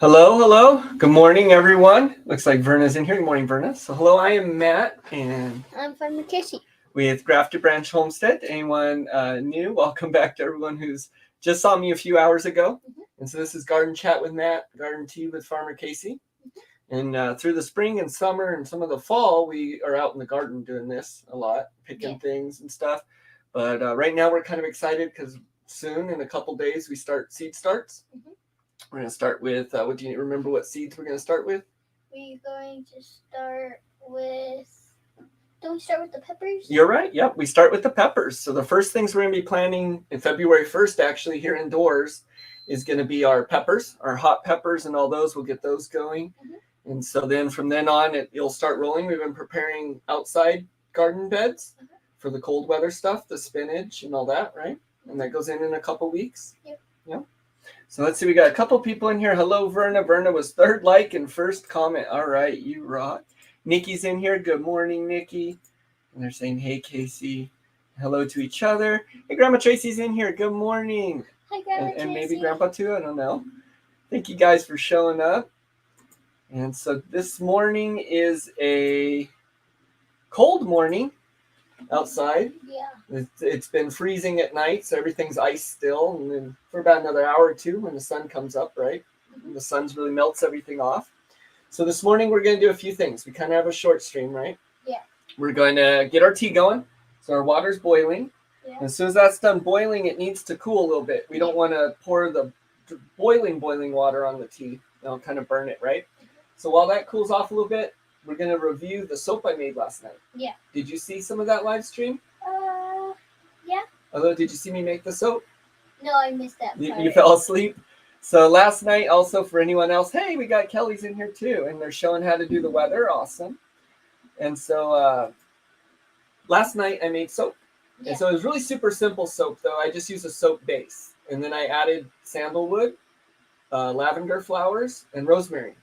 Hello, hello. Good morning, everyone. Looks like Verna's in here. Good morning, Verna. So, hello, I am Matt, and I'm from Casey. with Grafted Branch Homestead. Anyone new? Welcome back to everyone who's just saw me a few hours ago. And so, this is Garden Chat with Matt, Garden Tea with Farmer Casey. And through the spring and summer and some of the fall, we are out in the garden doing this a lot, picking things and stuff. But right now, we're kind of excited because soon, in a couple days, we start seed starts. We're going to start with, what do you remember what seeds we're going to start with? We're going to start with, don't we start with the peppers? You're right. Yep. We start with the peppers. So the first things we're going to be planting in February 1st, actually, here indoors, is going to be our peppers, our hot peppers, and all those. We'll get those going. And so then from then on, it'll start rolling. We've been preparing outside garden beds for the cold weather stuff, the spinach and all that, right? And that goes in a couple weeks. Yep. So let's see, we got a couple people in here. Hello, Verna. Verna was third like and first comment. All right, you rock. Nikki's in here. Good morning, Nikki. And they're saying, hey, Casey. Hello to each other. Hey, Grandma Tracy's in here. Good morning. Hi, Grandma And Tracy. maybe Grandpa too. I don't know. Thank you guys for showing up. And so this morning is a cold morning outside. Yeah. It's been freezing at night, so everything's ice still. And then for about another hour or two when the sun comes up, right? And the sun really melts everything off. So this morning we're going to do a few things. We kind of have a short stream, right? Yeah. We're going to get our tea going. So our water's boiling. Yeah. And as soon as that's done boiling, it needs to cool a little bit. We don't want to pour the boiling water on the tea. That'll kind of burn it, right? So while that cools off a little bit, we're going to review the soap I made last night. Yeah. Did you see some of that live stream? Yeah. Although, did you see me make the soap? No, I missed that part. You fell asleep? So last night, also for anyone else, hey, we got Kelly's in here too, and they're showing how to do the weather. Awesome. And so last night I made soap. Yeah. And so it was really super simple soap, though. I just used a soap base. And then I added sandalwood, lavender flowers, and rosemary.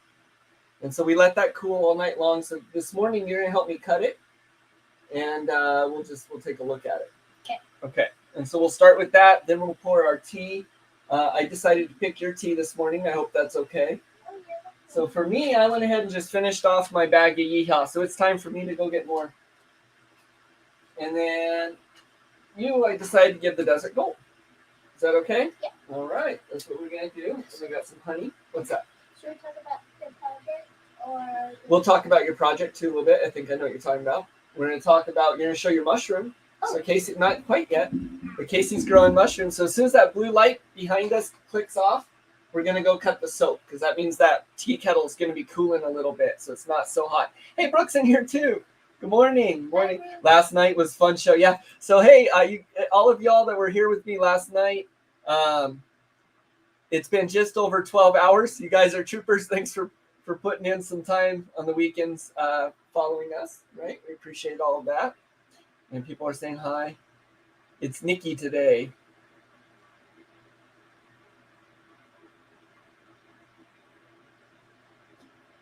And so we let that cool all night long. So this morning you're going to help me cut it, and we'll take a look at it. Okay. And so we'll start with that. Then we'll pour our tea. I decided to pick your tea this morning. I hope that's okay. So for me, I went ahead and just finished off my bag of Yeehaw. So it's time for me to go get more. And then I decided to give the Desert Gold. Is that okay? Yeah. All right. That's what we're going to do. So we got some honey. What's that? Should we talk about your project? Or We'll talk about your project too a little bit. I think I know what you're talking about. We're going to talk about, you're going to show your mushroom. So Casey, not quite yet, but Casey's growing mushrooms. So as soon as that blue light behind us clicks off, we're going to go cut the soap because that means that tea kettle is going to be cooling a little bit, so it's not so hot. Hey, Brooke's in here too. Good morning. Morning. Last night was a fun show. Yeah. So hey, all of y'all that were here with me last night, it's been just over 12 hours. You guys are troopers. Thanks for putting in some time on the weekends following us, right? We appreciate all of that. And people are saying hi. It's Nikki today.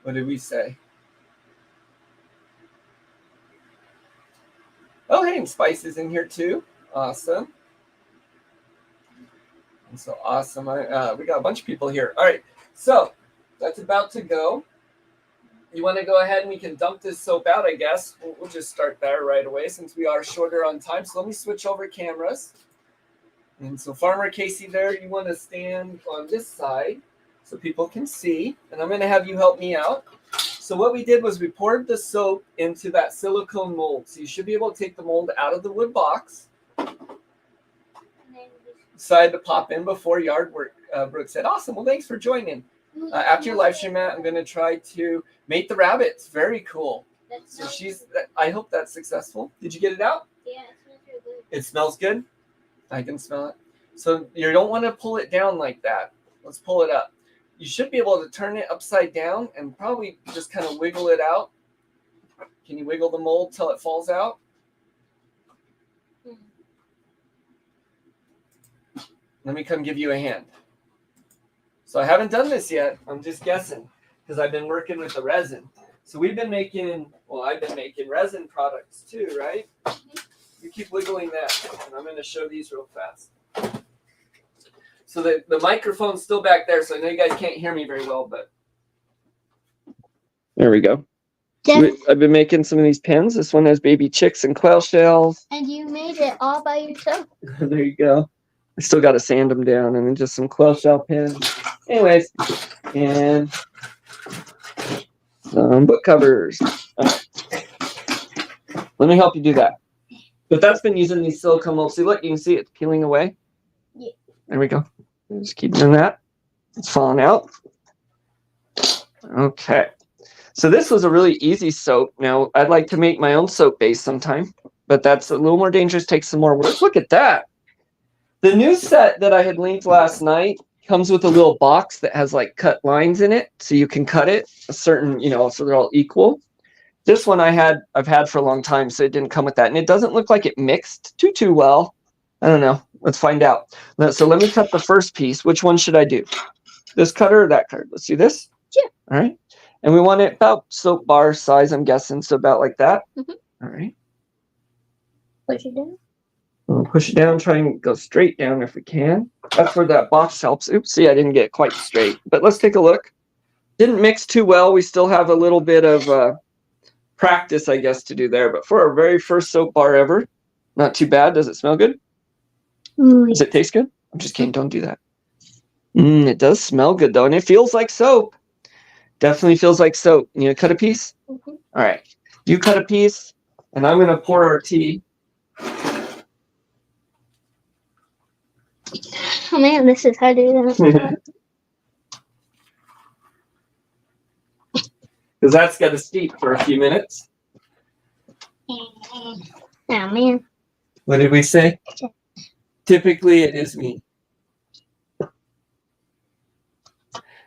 What did we say? Oh, hey, and Spice is in here too. Awesome. And so awesome. We got a bunch of people here. All right. So that's about to go. You want to go ahead and we can dump this soap out, I guess. We'll just start there right away since we are shorter on time. So let me switch over cameras. And so Farmer Casey there, you want to stand on this side so people can see. And I'm going to have you help me out. So what we did was we poured the soap into that silicone mold. So you should be able to take the mold out of the wood box. Decided to pop in before yard work. Brooke said, awesome. Well, thanks for joining. After your live stream, Matt, I'm going to try to mate the rabbits. Very cool. So I hope that's successful. Did you get it out? Yeah, it smells really good. It smells good? I can smell it. So you don't want to pull it down like that. Let's pull it up. You should be able to turn it upside down and probably just kind of wiggle it out. Can you wiggle the mold till it falls out? Let me come give you a hand. So I haven't done this yet. I'm just guessing because I've been working with the resin. So I've been making resin products too, right? You keep wiggling that. And I'm going to show these real fast. So the microphone's still back there, so I know you guys can't hear me very well, but there we go. I've been making some of these pens. This one has baby chicks and quail shells. And you made it all by yourself. There you go. I still got to sand them down, and then just some quail shell pens. Anyways, and some book covers. Let me help you do that. But that's been using these silicone molds. See, look, you can see it's peeling away. Yeah. There we go. Just keep doing that. It's falling out. Okay. So this was a really easy soap. Now, I'd like to make my own soap base sometime, but that's a little more dangerous, takes some more work. Look at that. The new set that I had linked last night comes with a little box that has like cut lines in it, so you can cut it a certain, so they're all equal. This one I've had for a long time, so it didn't come with that. And it doesn't look like it mixed too well. I don't know. Let's find out. So let me cut the first piece. Which one should I do? This cutter or that cutter? Let's do this. Sure. All right. And we want it about soap bar size, I'm guessing. So about like that. Mm-hmm. All right. Push it down. We'll push it down. Try and go straight down if we can. That's where that box helps. Oops, see, I didn't get it quite straight. But let's take a look. Didn't mix too well. We still have a little bit of practice, I guess, to do there. But for our very first soap bar ever, not too bad. Does it smell good? Does it taste good? I'm just kidding. Don't do that. It does smell good, though. And it feels like soap. Definitely feels like soap. You cut a piece? Mm-hmm. All right. You cut a piece, and I'm going to pour our tea. Oh, man, this is harder than I thought. Because that's got to steep for a few minutes. Oh, man. What did we say? Typically, it is me.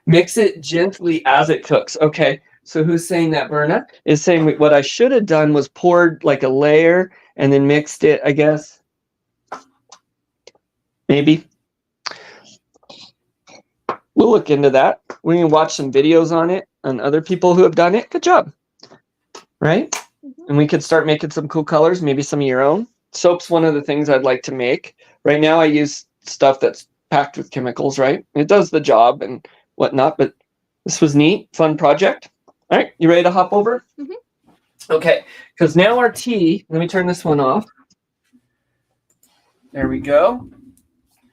Mix it gently as it cooks. Okay, so who's saying that, Berna? Is saying what I should have done was poured like a layer and then mixed it, I guess. Maybe. We'll look into that. We can watch some videos on it and other people who have done it. Good job. Right? Mm-hmm. And we could start making some cool colors, maybe some of your own. Soap's one of the things I'd like to make. Right now I use stuff that's packed with chemicals, right? It does the job and whatnot, but this was neat, fun project. All right, you ready to hop over? Mm-hmm. Okay, because now our tea, let me turn this one off. There we go.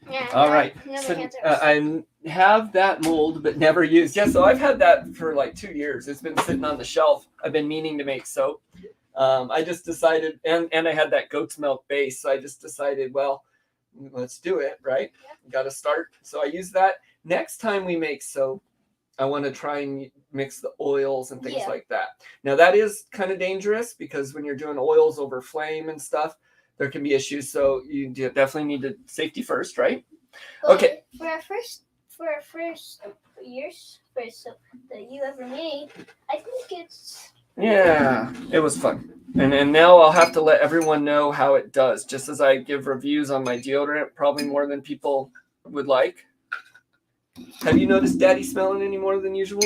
Yeah, all right, so I have that mold, but never used. Yeah, so I've had that for like 2 years. It's been sitting on the shelf. I've been meaning to make soap. I just decided, and I had that goat's milk base, so I just decided, well, let's do it, right? Yeah. Got to start. So I use that. Next time we make soap, I want to try and mix the oils and things like that. Now, that is kind of dangerous because when you're doing oils over flame and stuff, there can be issues. So you definitely need to safety first, right? Well, okay. For our first year's first soap that you ever made, I think it's... Yeah, it was fun. And now I'll have to let everyone know how it does, just as I give reviews on my deodorant, probably more than people would like. Have you noticed Daddy smelling any more than usual?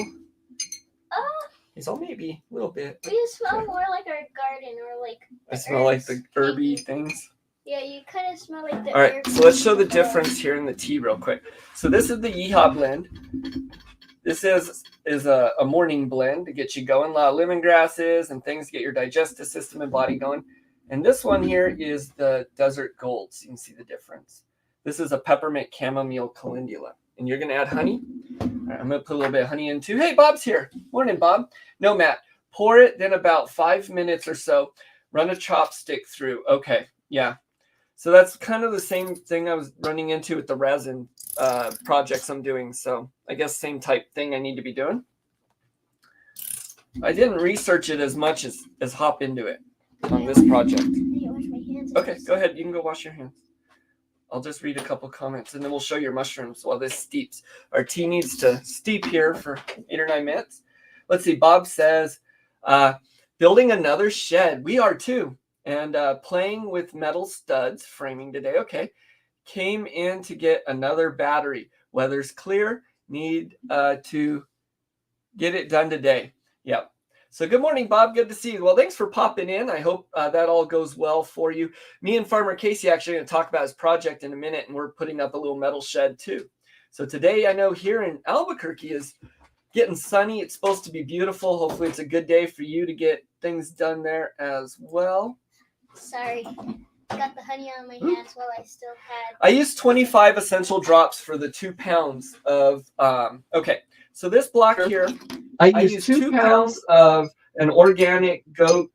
It's all maybe a little bit. You smell more like our garden or like... I smell like the herby things. Yeah, you kind of smell like the... All right, so let's show the difference here in the tea real quick. So this is the Yeehaw blend. This is a morning blend to get you going. A lot of lemongrasses and things to get your digestive system and body going. And this one here is the Desert Gold, so you can see the difference. This is a peppermint chamomile calendula. And you're going to add honey. All right, I'm going to put a little bit of honey in too. Hey, Bob's here. Morning, Bob. No, Matt. Pour it, then about 5 minutes or so, run a chopstick through. Okay, yeah. So that's kind of the same thing I was running into with the resin projects I'm doing. So I guess same type thing I need to be doing. I didn't research it as much as hop into it on this project. I need to wash my hands. Okay, go ahead. You can go wash your hands. I'll just read a couple comments and then we'll show your mushrooms while this steeps. Our tea needs to steep here for 8 or 9 minutes. Let's see. Bob says, building another shed. We are too. And playing with metal studs, framing today. Okay. Came in to get another battery. Weather's clear. Need to get it done today. Yep. So good morning, Bob. Good to see you. Well, thanks for popping in. I hope that all goes well for you. Me and Farmer Casey actually going to talk about his project in a minute, and we're putting up a little metal shed too. So today I know here in Albuquerque is getting sunny. It's supposed to be beautiful. Hopefully it's a good day for you to get things done there as well. Sorry, got the honey on my hands while I still had. I used 25 essential drops for the 2 pounds of, okay. So this block here, I used 2 pounds of an organic goat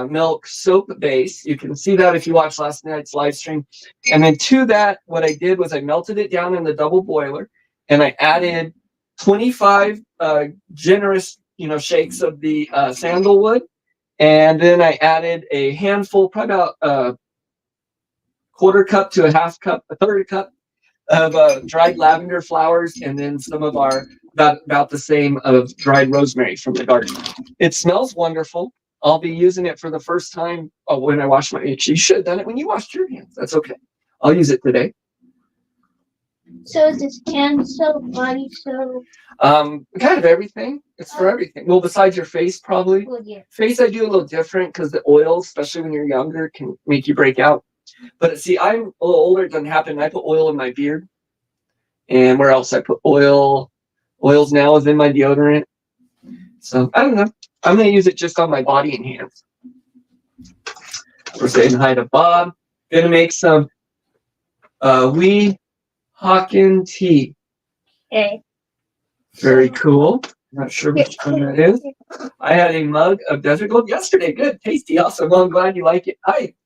milk soap base. You can see that if you watch last night's live stream. And then to that, what I did was I melted it down in the double boiler, and I added 25 generous, shakes of the sandalwood, and then I added a handful, probably about a quarter cup to a half cup, a third cup of dried lavender flowers, and then some of our about the same of dried rosemary from the garden. It smells wonderful. I'll be using it for the first time when I wash my hands. You should have done it when you washed your hands. That's okay. I'll use it today. So is this hand soap, body soap? Kind of everything. It's for everything. Well, besides your face, probably. Well, yeah. Face, I do a little different because the oil, especially when you're younger, can make you break out. But see, I'm a little older. It doesn't happen. I put oil in my beard. And where else I put oil? Oils now is in my deodorant. So I don't know. I'm going to use it just on my body and hands. We're saying hi to Bob. Going to make some Weehawken tea. Okay. Very cool. Not sure which one that is. I had a mug of Desert Gold yesterday. Good, tasty, awesome. Well, I'm glad you like it.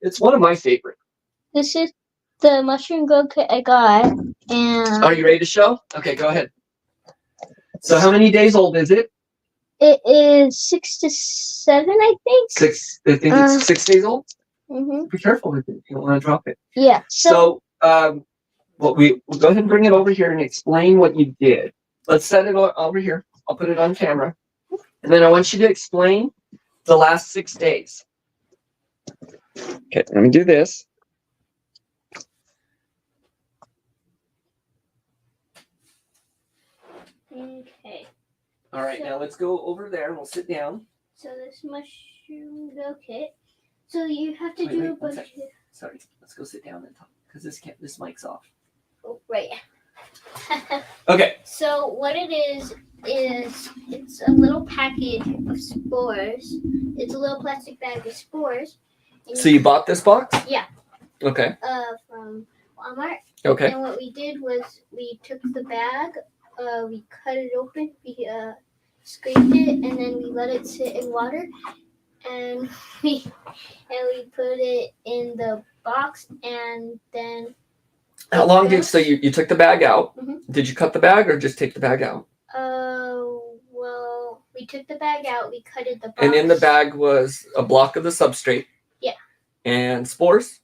It's one of my favorite. This is the mushroom goat kit I got, and Are you ready to show? Okay, go ahead. So, how many days old is it? it is 6 to 7, I think. 6. I think it's 6 days old. Mm-hmm. Be careful with it. You don't want to drop it. Yeah. So, we'll go ahead and bring it over here and explain what you did. Let's set it over here. I'll put it on camera, and then I want you to explain the last 6 days. Okay, let me do this. Okay. All right, now let's go over there and we'll sit down. So this mushroom goat kit. So you have to Wait, do a one bunch sec. Sorry, let's go sit down and talk because this mic's off. Oh, right. Okay. So what it is it's a little package of spores. It's a little plastic bag of spores. So you bought this box? Yeah. Okay. From Walmart. Okay. And what we did was we took the bag, we cut it open, we scraped it, and then we let it sit in water, and we put it in the box, and then. How long so you took the bag out? Mm-hmm. Did you cut the bag or just take the bag out? Well, we took the bag out, we cutted the box. And in the bag was a block of the substrate. Yeah. And spores?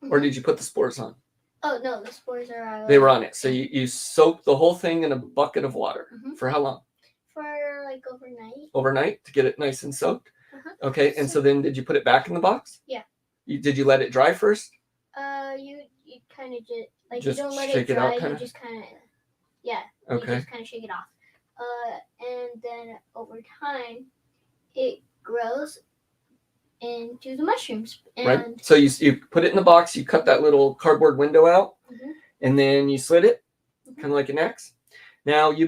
Mm-hmm. Or did you put the spores on? Oh, no, the spores are on. They were on it. So you soaked the whole thing in a bucket of water. Mm-hmm. For how long? For like overnight. Overnight to get it nice and soaked? Uh-huh. Okay, and so then did you put it back in the box? Yeah. Did you let it dry first? You kind of just Just you don't let shake it it out, dry. kinda? You just kind of Okay. You just kind of shake it off. And then over time, it grows into the mushrooms. And right. So you put it in the box. You cut that little cardboard window out, mm-hmm. and then you slit it, mm-hmm. kind of like an X. Now you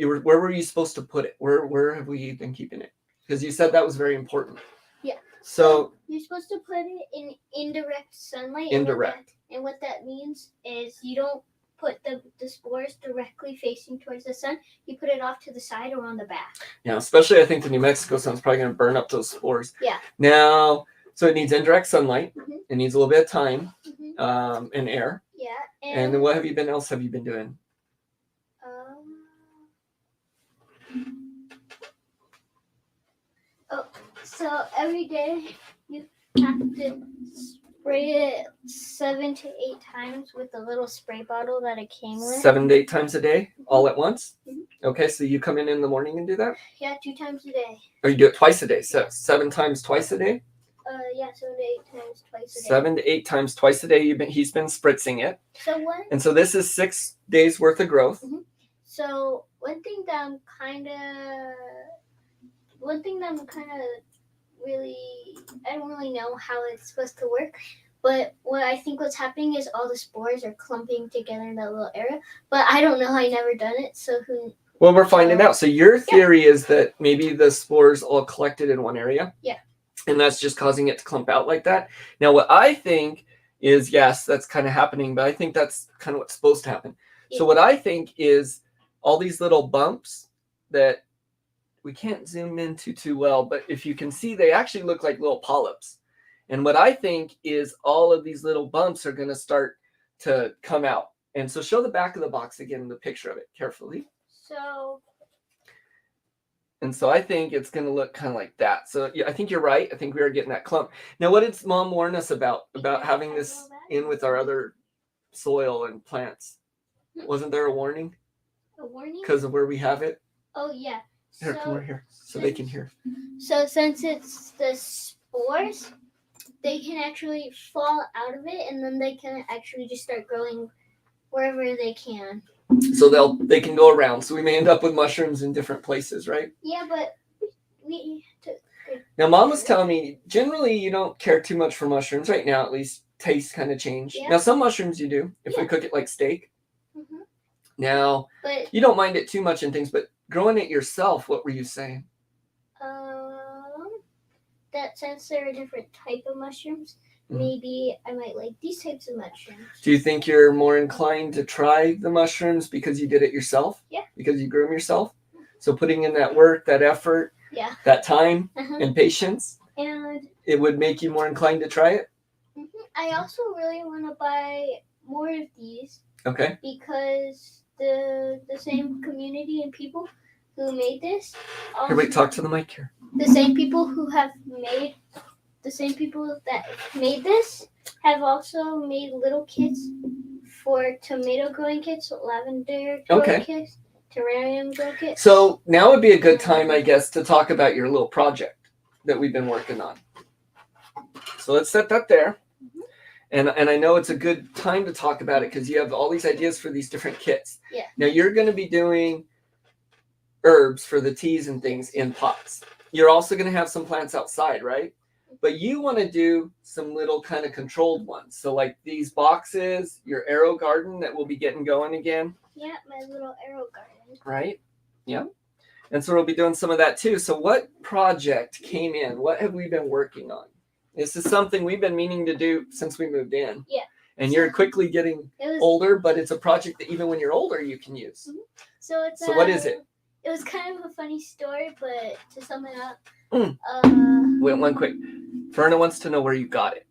were where were you supposed to put it? Where have we been keeping it? Because you said that was very important. Yeah. So you're supposed to put it in indirect sunlight. Indirect. And what that means is you don't put the spores directly facing towards the sun. You put it off to the side or on the back. Yeah, especially I think the New Mexico sun's probably going to burn up those spores. Yeah. Now, so it needs indirect sunlight. Mm-hmm. It needs a little bit of time, mm-hmm. And air. Yeah. And then what else have you been doing? So every day you have to spray it 7 to 8 times with the little spray bottle that it came with. 7 to 8 times a day, all at once? Mm-hmm. Okay, so you come in the morning and do that? Yeah, 2 times a day. Or you do it twice a day? So 7 times twice a day? Yeah, 7 to 8 times twice a day. 7 to 8 times twice a day. He's been spritzing it. And so this is 6 days worth of growth. Mm-hmm. So one thing that I'm kind of really, I don't really know how it's supposed to work, But what I think what's happening is all the spores are clumping together in that little area. But I don't know. I never done it, so who? Well, we're finding out. So your theory is that maybe the spores all collected in one area. Yeah. And that's just causing it to clump out like that. Now, what I think is, yes, that's kind of happening, but I think that's kind of what's supposed to happen. Yeah. So what I think is all these little bumps that we can't zoom into too well, but if you can see, they actually look like little polyps. And what I think is all of these little bumps are going to start to come out. And so show the back of the box again, the picture of it carefully. And so I think it's going to look kind of like that. So yeah, I think you're right. I think we are getting that clump. Now, what did Mom warn us about having this in with our other soil and plants? Wasn't there a warning? A warning? Because of where we have it? Oh, yeah. Here, come over here so they can hear. So since it's the spores, they can actually fall out of it, and then they can actually just start growing wherever they can. So they can go around. So we may end up with mushrooms in different places, right? Yeah, but we took good Now, Mom was telling me, generally you don't care too much for mushrooms right now, at least tastes kind of change. Yeah. Now, some mushrooms you do, if we Yeah. cook it like steak. Mhm. Now, But you don't mind it too much in things, but growing it yourself, what were you saying? that since they're a different type of mushrooms, maybe I might like these types of mushrooms. Do you think you're more inclined to try the mushrooms because you did it yourself? Yeah. Because you grew them yourself? So putting in that work, that effort, Yeah. that time Uh-huh. and patience, And it would make you more inclined to try it? I also really want to buy more of these Okay. because the same community and people who made this. Here, wait, talk to the mic here. The same people that made this have also made little kits for tomato growing kits, lavender growing kits, terrarium growing kits. So now would be a good time, I guess, to talk about your little project that we've been working on. So let's set that there. And I know it's a good time to talk about it because you have all these ideas for these different kits. Yeah. Now you're going to be doing herbs for the teas and things in pots. You're also going to have some plants outside, right? But you want to do some little kind of controlled ones. So like these boxes, your arrow garden that we'll be getting going again. Yeah, my little arrow garden. Right? Yeah. And so we'll be doing some of that too. So what project came in? What have we been working on? This is something we've been meaning to do since we moved in. Yeah. And you're quickly getting older, but it's a project that even when you're older, you can use. So it's So what is it? It was kind of a funny story, but to sum it up, Wait, one quick. Verna wants to know where you got it.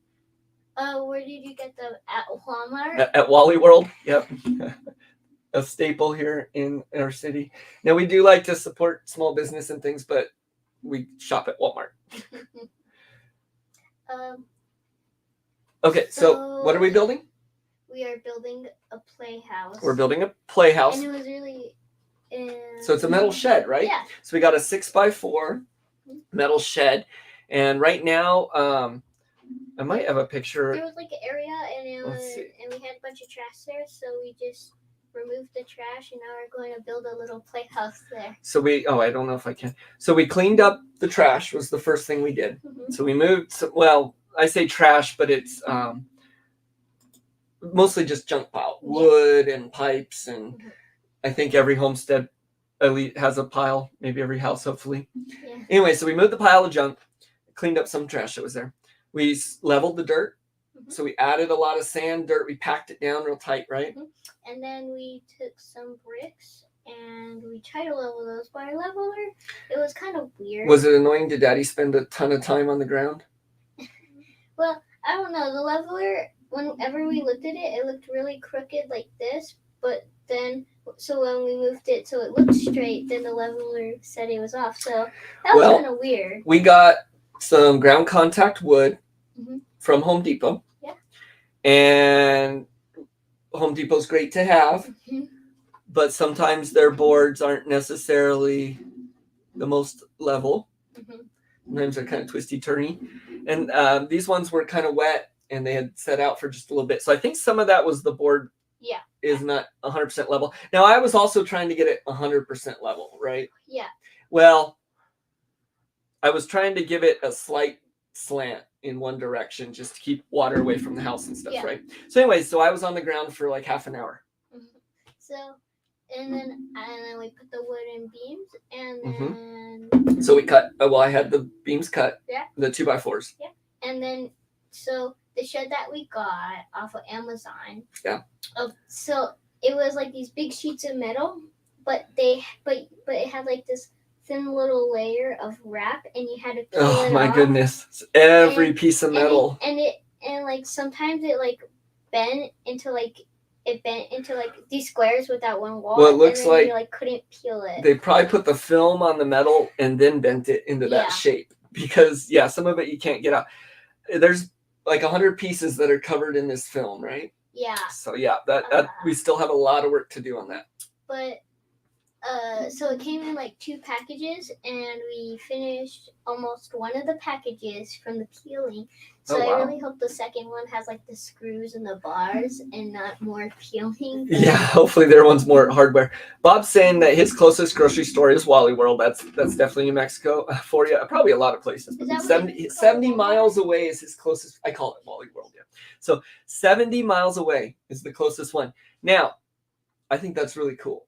where did you get them? At Walmart? At Wally World. Yep. A staple here in our city. Now we do like to support small business and things, but we shop at Walmart. Okay, so what are we building? We are building a playhouse. We're building a playhouse. And it was really. So it's a metal shed, right? Yeah. So we got a 6x4 metal shed, and right now, I might have a picture. There was like an area, and we had a bunch of trash there, so we just removed the trash, and now we're going to build a little playhouse there. So I don't know if I can. So we cleaned up the trash was the first thing we did. Mm-hmm. So we moved. Well, I say trash, but it's mostly just junk pile, wood and pipes, and I think every homestead at least has a pile, maybe every house, hopefully. Yeah. Anyway, so we moved the pile of junk, cleaned up some trash that was there. We leveled the dirt. So we added a lot of sand, dirt. We packed it down real tight, right? And then we took some bricks and we tried to level those by our leveler. It was kind of weird. Was it annoying? Did Daddy spend a ton of time on the ground? Well, I don't know. The leveler, whenever we looked at it, it looked really crooked like this. But then, so when we moved it so it looked straight, then the leveler said it was off. So that was kind of weird. We got some ground contact wood from Home Depot. Yeah. And Home Depot's great to have, but sometimes their boards aren't necessarily the most level. Sometimes they're kind of twisty-turny. And these ones were kind of wet, and they had set out for just a little bit. So I think some of that was the board is not 100% level. Now, I was also trying to get it 100% level, right? Yeah. Well, I was trying to give it a slight slant in one direction just to keep water away from the house and stuff, Yeah. right? So anyway, so I was on the ground for like half an hour. So, and then we put the wooden beams, and Mhm. then So we cut. I had the beams cut. Yeah. The 2x4s. Yeah. And then so the shed that we got off of Amazon. Yeah. So it was like these big sheets of metal, but it had like this thin little layer of wrap, and you had to peel Oh it my off. goodness! It's every piece of metal. And like sometimes it like bent into like these squares without one wall. Well, it looks and then you like couldn't peel it. They probably put the film on the metal and then bent it into that Yeah. shape because some of it you can't get out. There's like 100 pieces that are covered in this film, right? Yeah. So that we still have a lot of work to do on that. But so it came in like 2 packages, and we finished almost one of the packages from the peeling. So Oh, wow. I really hope the second one has like the screws and the bars and not more peeling. Yeah, hopefully their one's more hardware. Bob's saying that his closest grocery store is Wally World. That's definitely New Mexico for you. Probably a lot of places. Is that what 70 miles away is his closest. I call it Wally World. Yeah. So 70 miles away is the closest one. Now, I think that's really cool.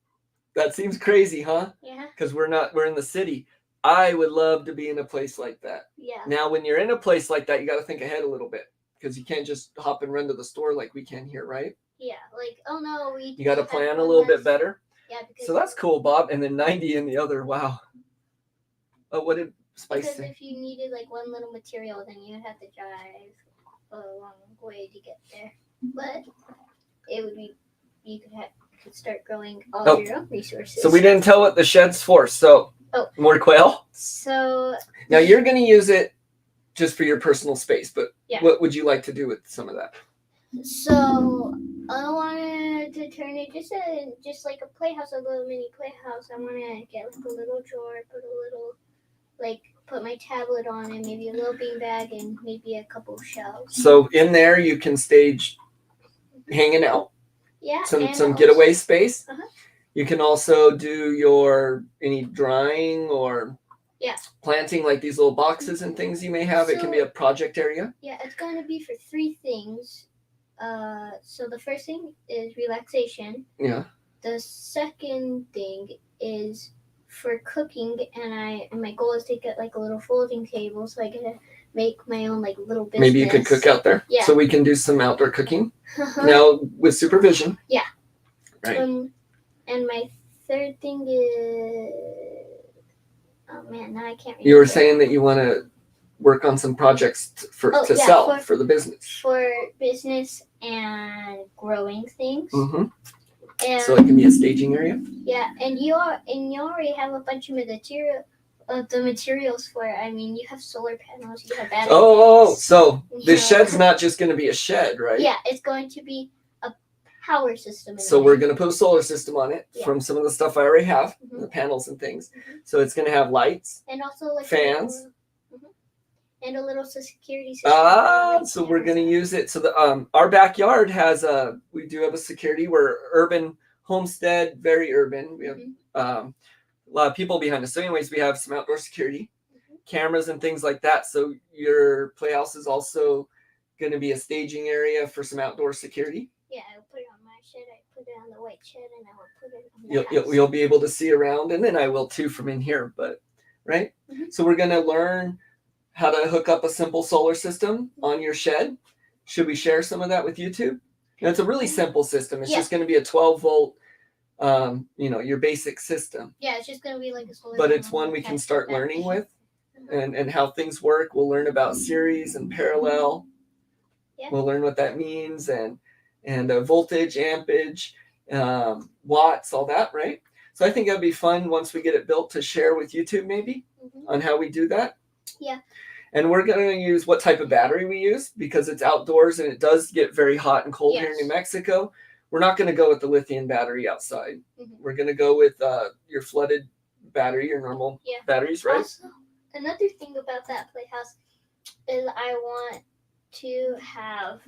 That seems crazy, huh? Yeah. Because we're in the city. I would love to be in a place like that. Yeah. Now, when you're in a place like that, you got to think ahead a little bit because you can't just hop and run to the store like we can here, right? Yeah. Like, oh no, You got to plan a little bit better. Yeah. Because, So that's cool, Bob. And then 90 in the other. Wow. Oh, what did Spice because say? if you needed like one little material, then you'd have to drive a long way to get there. But it would be, you could start growing all your own resources. So we didn't tell what the shed's for. So more quail. So Now you're going to use it just for your personal space, but Yeah. what would you like to do with some of that? So I wanted to turn it just like a playhouse, a little mini playhouse. I want to get like a little drawer, put my tablet on it, maybe a little beanbag, and maybe a couple shelves. So in there you can stage hanging out. Yeah. Some and getaway space. Uh-huh. You can also do any drying or planting, like these little boxes and things you may have. It can be a project area. Yeah, it's going to be for 3 things. So the first thing is relaxation. Yeah. The second thing is for cooking, and my goal is to get like a little folding table so I can make my own like little business. Maybe you could cook out there. Yeah. So we can do some outdoor cooking. Now with supervision. Yeah. Right. And my third thing is, oh man, now I can't remember. You were saying that you want to work on some projects to sell for the business. For business and growing things. Mm-hmm. And So it can be a staging area. yeah, and you already have a bunch of the materials for it. I mean, you have solar panels, you have batteries. Oh, so the Yeah. shed's not just going to be a shed, right? Yeah, it's going to be a power system. So we're going to put a solar system on it Yeah. from some of the stuff I already have, Mhm. the panels and things. Mhm. So it's going to have lights. and also like fans. and a little security system. So we're going to use it. So our backyard has we do have a security. We're urban homestead, very urban. We have a lot of people behind us. So anyways, we have some outdoor security, cameras and things like that. So your playhouse is also going to be a staging area for some outdoor security. Yeah, I'll put it on my shed. I put it on the white shed, and I will put it on the house. You'll be able to see around, and then I will too from in here. But right, so we're going to learn how to hook up a simple solar system on your shed. Should we share some of that with YouTube? And it's a really simple system. It's just going to be a 12 volt, your basic system. Yeah, it's just going to be like a solar. But it's panel one we can attached to start that learning thing. with, and how things work. We'll learn about series and parallel. Yeah. We'll learn what that means and voltage, ampage, watts, all that, right? So I think that'd be fun once we get it built to share with YouTube maybe on how we do that. Yeah. And we're going to use what type of battery we use because it's outdoors and it does get very hot and cold here in New Mexico. We're not going to go with the lithium battery outside. We're going to go with your flooded battery, your normal batteries, right? Also, another thing about that playhouse is I want to have.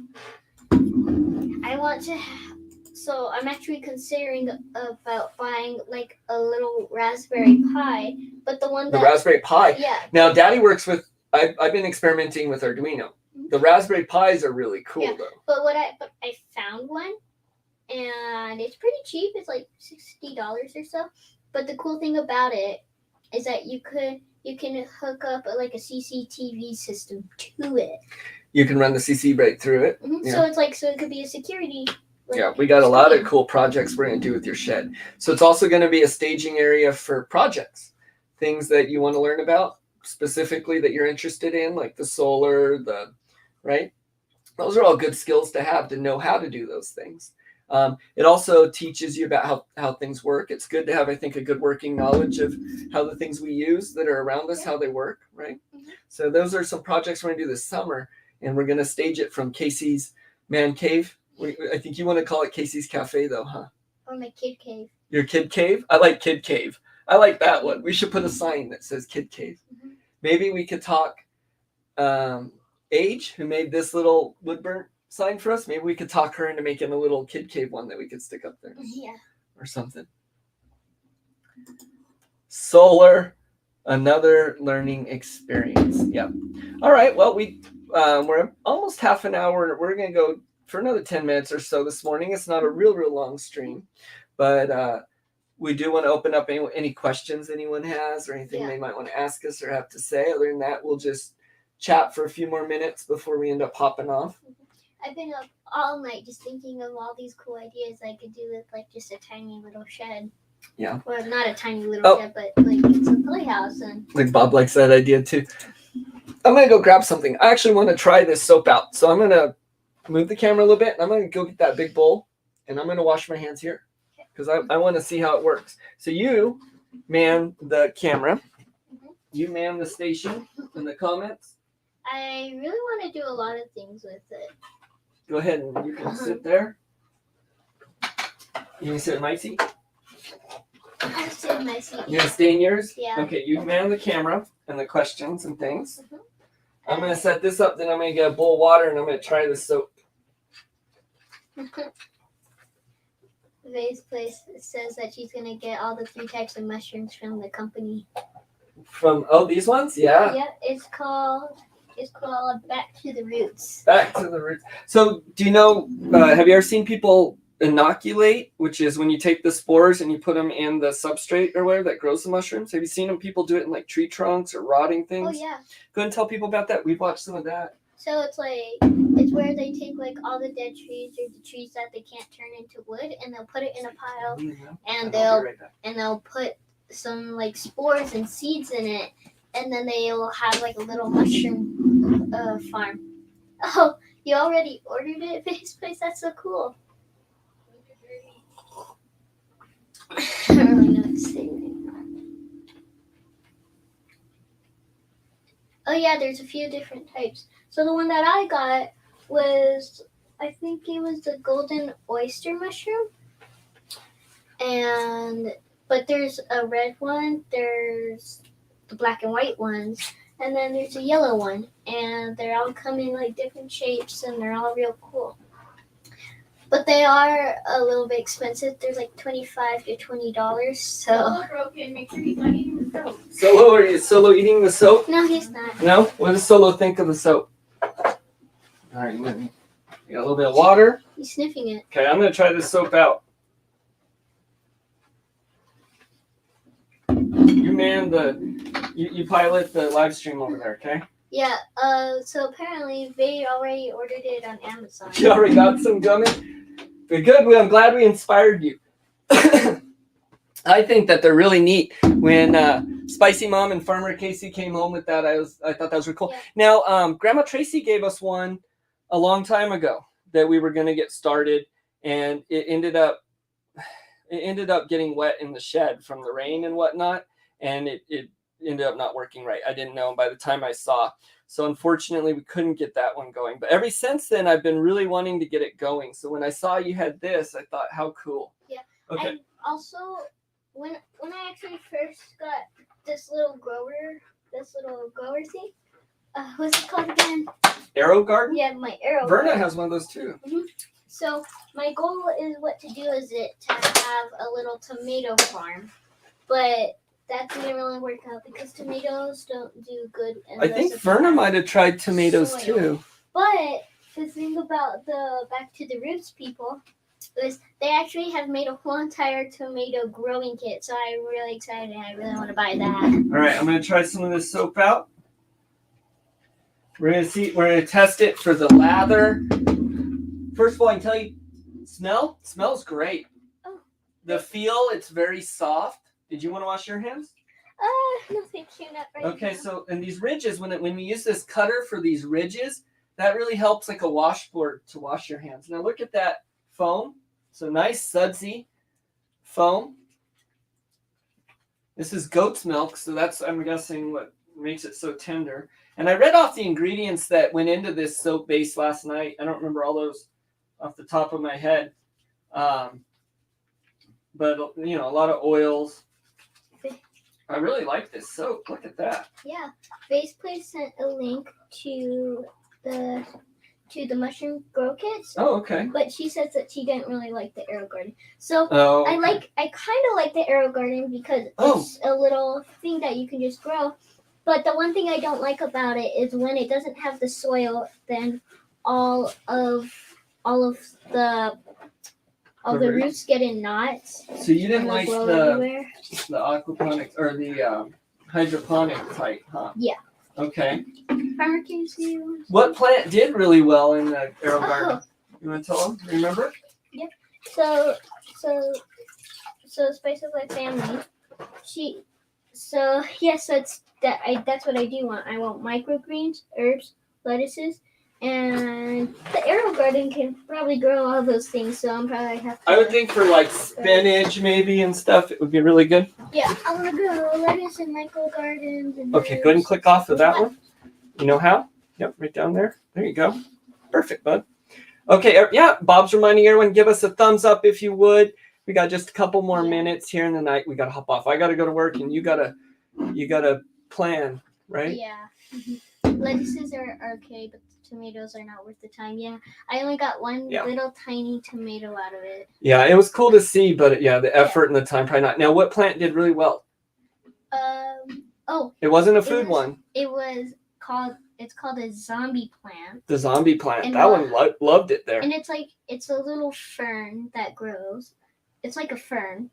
So I'm actually considering about buying like a little Raspberry Pi, but the one The that Raspberry Pi. Yeah. Now, Daddy works with I've been experimenting with Arduino. The Raspberry Pis are really cool Yeah. though. But I found one, and it's pretty cheap. It's like $60 or so. But the cool thing about it is that you can hook up like a CCTV system to it. You can run the CC right through it. Yeah. So it's like it could be a security. Yeah, we got a lot of cool projects we're going to do with your shed. So it's also going to be a staging area for projects, things that you want to learn about specifically that you're interested in, like the solar, right? Those are all good skills to have to know how to do those things. It also teaches you about how things work. It's good to have, I think, a good working knowledge of how the things we use that are around us, how they work, right? Mm-hmm. So those are some projects we're going to do this summer, and we're going to stage it from Casey's Man Cave. I think you want to call it Casey's Cafe, though, huh? Or my kid cave. Your kid cave? I like Kid Cave. I like that one. We should put a sign that says Kid Cave. Mm-hmm. Maybe we could talk Age, who made this little wood burn sign for us. Maybe we could talk her into making a little kid cave one that we could stick up there. Yeah. Or something. Solar, another learning experience. Yeah. All right. Well, we're almost half an hour. We're going to go for another 10 minutes or so this morning. It's not a real long stream, but we do want to open up any questions anyone has or anything they might want to ask us or have to say. Other than that, we'll just chat for a few more minutes before we end up hopping off. I've been up all night just thinking of all these cool ideas I could do with like just a tiny little shed. Yeah. Well, not a tiny little shed, but like it's a playhouse. And like Bob likes that idea too. I'm going to go grab something. I actually want to try this soap out. So I'm going to move the camera a little bit, and I'm going to go get that big bowl, and I'm going to wash my hands here because I want to see how it works. So you man the camera. You man the station in the comments. I really want to do a lot of things with it. Go ahead and you can sit there. You can sit in my seat? I'll sit in my seat. You gonna stay in yours? Yeah. Okay, you man the camera and the questions and things. I'm gonna set this up, then I'm gonna get a bowl of water and I'm gonna try the soap. Vay's place says that she's gonna get all the 3 types of mushrooms from the company. From these ones? Yeah. Yeah, it's called Back to the Roots. Back to the roots. So do you know, have you ever seen people inoculate, which is when you take the spores and you put them in the substrate or whatever that grows the mushrooms? Have you seen people do it in like tree trunks or rotting things? Oh yeah. Go ahead and tell people about that. We've watched some of that. So it's where they take like all the dead trees or the trees that they can't turn into wood, and they'll put it in a pile, and they'll put some like spores and seeds in it, and then they'll have like a little mushroom farm. Oh, you already ordered it, Vay's place? That's so cool. I don't really know what to say anymore. Oh yeah, there's a few different types. So the one that I got was, I think it was the golden oyster mushroom. But there's a red one, there's the black and white ones, and then there's a yellow one. And they're all come in like different shapes, and they're all real cool. But they are a little bit expensive. They're like $25 to $20. So broken. Make sure he's not eating the soap. Solo, are you Solo eating the soap? no, he's not. No? What does Solo think of the soap? All right, you got a little bit of water. He's sniffing it. Okay, I'm gonna try this soap out. You man you pilot the live stream over there, okay? Yeah. So apparently Vay already ordered it on Amazon. You already got some gummy? Very good. Well, I'm glad we inspired you. I think that they're really neat. When Spicy Mom and Farmer Casey came home with that, I thought that was really cool. Yeah. Now, Grandma Tracy gave us one a long time ago that we were going to get started, and it ended up getting wet in the shed from the rain and whatnot, and it ended up not working right. I didn't know by the time I saw. So unfortunately, we couldn't get that one going. But ever since then, I've been really wanting to get it going. So when I saw you had this, I thought, how cool. Yeah. Okay. And also, when I actually first got this little grower thing, what's it called again? Arrow garden? Yeah, my arrow. Verna garden. has one of those too. Mm-hmm. So my goal is to have a little tomato farm, but that didn't really work out because tomatoes don't do good. I think Verna might have tried tomatoes soil. too. But the thing about the Back to the Roots people is they actually have made a whole entire tomato growing kit. So I'm really excited. I really want to buy that. All right, I'm gonna try some of this soap out. We're gonna test it for the lather. First of all, I can tell you, smells great. Oh. The feel, it's very soft. Did you want to wash your hands? No, thank you, not right Okay, now. so and these ridges, when we use this cutter for these ridges, that really helps like a washboard to wash your hands. Now look at that foam. So nice sudsy foam. This is goat's milk, so that's, I'm guessing, what makes it so tender. And I read off the ingredients that went into this soap base last night. I don't remember all those off the top of my head. But you know, a lot of oils. I really like this soap. Look at that. Yeah, Faceplay sent a link to the mushroom grow kits, Oh, okay. but she says that she didn't really like the Arrow Garden. So Oh, I kind of like the Arrow Garden because it's a little thing that you can just grow. But the one thing I don't like about it is when it doesn't have the soil, then all of the roots get in knots. So you didn't and they'll like grow the everywhere. aquaponics or the hydroponic type, huh? Yeah. Okay. Farmer, can you see? What plant did really well in the Arrow Garden? Oh, You want to tell them? Remember? so Spice of Life family. So it's that's what I do want. I want microgreens, herbs, lettuces, and the Arrow Garden can probably grow all those things. So I'm probably have to. I would think for like spinach maybe and stuff, it would be really good. Yeah, I want to grow lettuce and microgardens. And Okay, go ahead and click off of that one. You know how? Yep, right down there. There you go. Perfect, bud. Okay, yeah, Bob's reminding everyone, give us a thumbs up if you would. We got just a couple more minutes here in the night. We got to hop off. I got to go to work, and you got to plan, right? Yeah. Lettuces are okay, but the tomatoes are not worth the time. Yeah, I only got one little tiny tomato out of it. Yeah, it was cool to see, but yeah, the effort and the time probably not. Now, what plant did really well? Oh. It wasn't a food one. It's called a zombie plant. The zombie plant. And that one loved it there. And it's a little fern that grows. It's like a fern,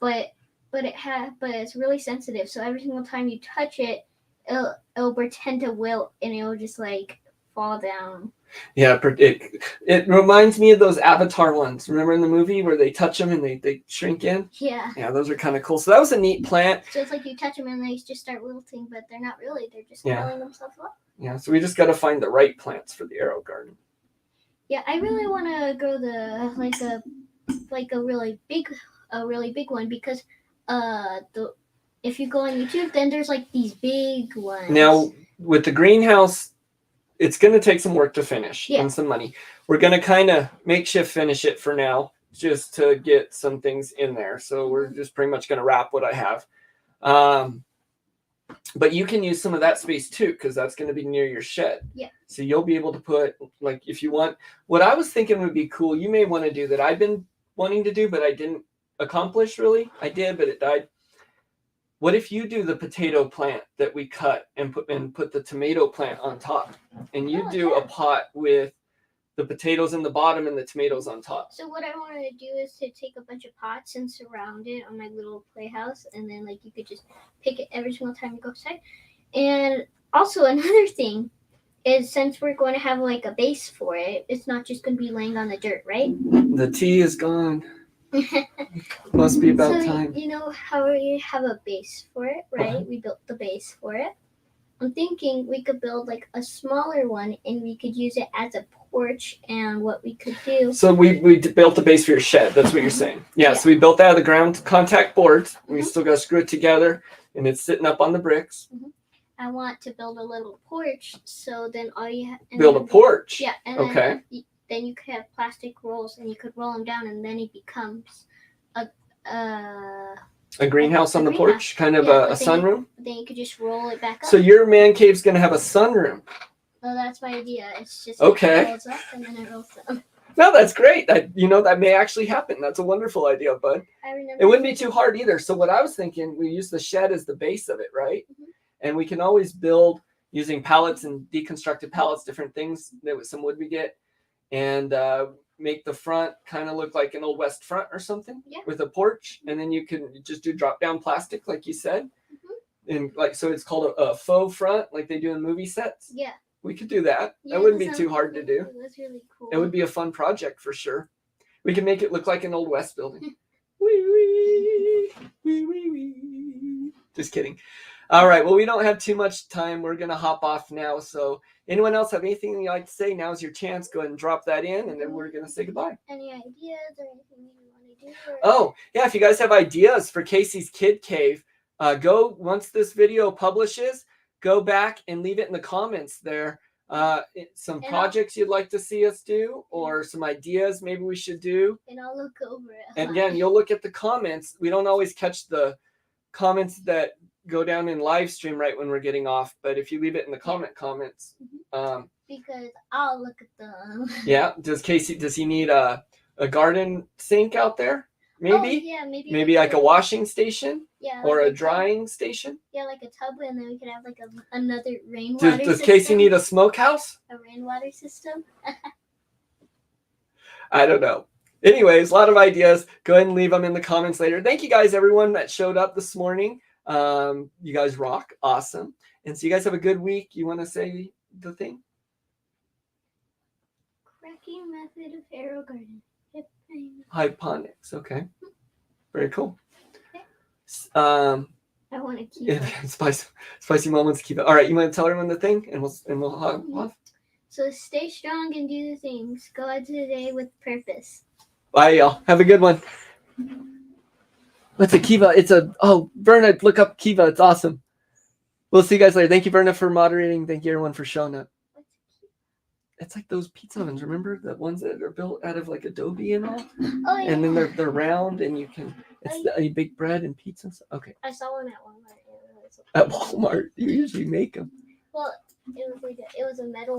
but it's really sensitive. So every single time you touch it, it'll pretend to wilt and it'll just like fall down. Yeah, it reminds me of those Avatar ones. Remember in the movie where they touch them and they shrink in? Yeah. Yeah, those are kind of cool. So that was a neat plant. So it's like you touch them and they just start wilting, but they're not really. They're just curling themselves up. Yeah, so we just got to find the right plants for the Arrow Garden. Yeah, I really want to grow a really big one because if you go on YouTube, then there's like these big ones. Now with the greenhouse, it's going to take some work to finish and some money. We're going to kind of makeshift finish it for now, just to get some things in there. So we're just pretty much going to wrap what I have. But you can use some of that space too, because that's going to be near your shed. Yeah. So you'll be able to put, like, if you want, what I was thinking would be cool, you may want to do that I've been wanting to do, but I didn't accomplish really. I did, but it died. What if you do the potato plant that we cut and put the tomato plant on top, and you do a pot with the potatoes in the bottom and the tomatoes on top? So what I wanted to do is to take a bunch of pots and surround it on my little playhouse, and then like you could just pick it every single time you go outside. And also another thing is, since we're going to have like a base for it, it's not just going to be laying on the dirt, right? The tea is gone. Must be about time. You know how we have a base for it, right? We built the base for it. I'm thinking we could build like a smaller one, and we could use it as a porch. And what we could do. So we built the base for your shed. That's what you're saying. Yeah. So we built that out of the ground contact boards. We still got to screw it together, and it's sitting up on the bricks. I want to build a little porch, so then all you have Build a porch. Yeah. And okay. Then you could have plastic rolls, and you could roll them down, and then it becomes a greenhouse on the porch, kind of a sunroom. Then you could just roll it back up. So your man cave's gonna have a sunroom. Well, that's my idea. It's just okay. It rolls up and then it rolls down. No, that's great. That may actually happen. That's a wonderful idea, bud. I remember. It wouldn't be too hard either. So what I was thinking, we use the shed as the base of it, right? Mhm. And we can always build using pallets and deconstructed pallets, different things that with some wood we get, and make the front kind of look like an old West front or something Yeah. with a porch. And then you can just do drop down plastic, like you said. And so it's called a faux front, like they do in movie sets. Yeah. We could do that. Yeah, That wouldn't be sounds too hard to really do. cool. That's really cool. It would be a fun project for sure. We can make it look like an old West building. Wee, wee, wee, wee, wee. Just kidding. All right. Well, we don't have too much time. We're going to hop off now. So anyone else have anything you'd like to say? Now's your chance. Go ahead and drop that in, and then we're going to say goodbye. Any ideas or anything you want to do? Or... Oh, yeah. If you guys have ideas for Casey's Kid Cave, go once this video publishes, go back and leave it in the comments there. Some projects you'd like to see us do, or some ideas maybe we should do. And I'll look over it. And again, you'll look at the comments. We don't always catch the comments that go down in live stream right when we're getting off, but if you leave it in the comments, because I'll look at them. yeah. Does he need a garden sink out there? Maybe. Oh, yeah, maybe like a washing station, yeah, or like a drying station. Yeah, like a tub, and then we could have like another rainwater system. Does Casey need a smokehouse? A rainwater system? I don't know. Anyways, a lot of ideas. Go ahead and leave them in the comments later. Thank you guys, everyone that showed up this morning. You guys rock. Awesome. And so you guys have a good week. You want to say the thing? Cracking method of arrow garden. Hydroponics. Okay. Very cool. I want to keep it. Spicy moments. Keep it. All right. You want to tell everyone the thing, and we'll hop off. So stay strong and do the things. Go out today with purpose. Bye, y'all. Have a good one. What's a Kiva? Verna, look up Kiva. It's awesome. We'll see you guys later. Thank you, Verna, for moderating. Thank you, everyone, for showing up. It's like those pizza ovens. Remember the ones that are built out of like Adobe and all? Oh, yeah. And then they're round, and you can. You bake bread and pizza. Okay. I saw one at Walmart. At Walmart, you usually make them. Well, it was a metal